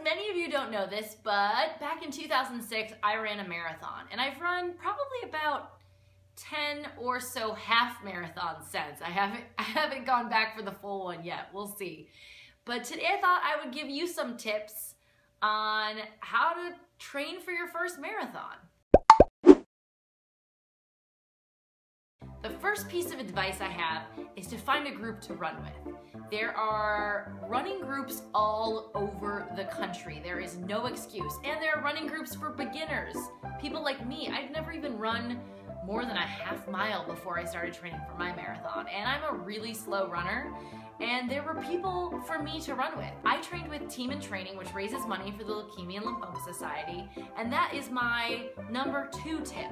many of you don't know this, but back in 2006, I ran a marathon, and I've run probably about 10 or so half marathons since. I haven't gone back for the full one yet. We'll see. But today I thought I would give you some tips on how to train for your first marathon. The first piece of advice I have is to find a group to run with. There are running groups all over the country. There is no excuse. And there are running groups for beginners. People like me, I'd never even run more than a half mile before I started training for my marathon. And I'm a really slow runner. And there were people for me to run with. I trained with Team in Training, which raises money for the Leukemia and Lymphoma Society. And that is my number 2 tip.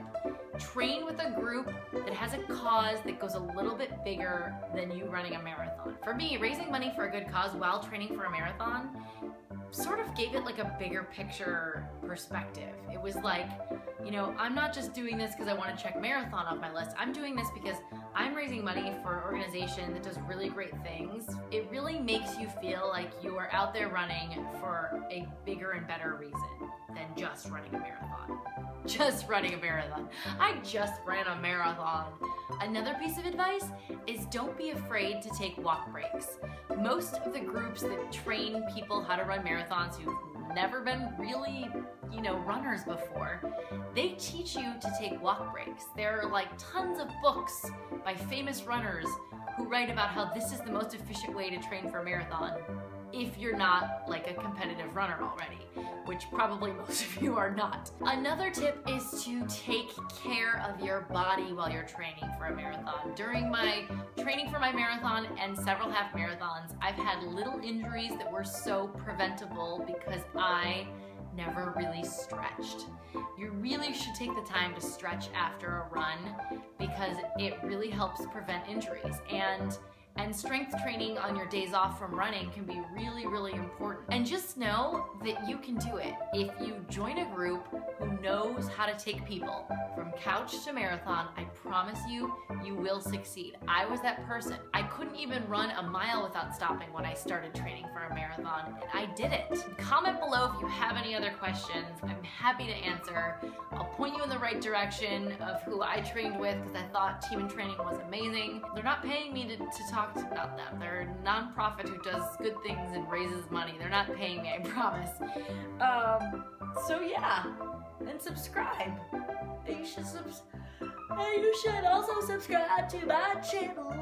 Train with a group that has a cause that goes a little bit bigger than you running a marathon. For me, raising money for a good cause while training for a marathon sort of gave it like a bigger picture perspective. It was like, you know, I'm not just doing this because I want to check marathon off my list. I'm doing this because I'm raising money for an organization that does really great things. It really makes you feel like you are out there running for a bigger and better reason than just running a marathon. Just running a marathon. I just ran a marathon. Another piece of advice is don't be afraid to take walk breaks. Most of the groups that train people how to run marathons who've never been really, runners before, they teach you to take walk breaks. There are like tons of books by famous runners who write about how this is the most efficient way to train for a marathon if you're not like a competitive runner already, which probably most of you are not. Another tip is to take care of your body while you're training for a marathon. During my training for my marathon and several half marathons, I've had little injuries that were so preventable because I never really stretched. You really should take the time to stretch after a run because it really helps prevent injuries. And strength training on your days off from running can be really, really important. And just know that you can do it. If you join a group who knows how to take people from couch to marathon, I promise you, you will succeed. I was that person. I couldn't even run a mile without stopping when I started training for a marathon, and I did it. Comment below if you have any other questions. I'm happy to answer. I'll point you in the right direction of who I trained with because I thought Team in Training was amazing. They're not paying me to talk about them. They're a nonprofit who does good things and raises money. They're not paying me, I promise. So yeah, and subscribe. You should also subscribe to my channel.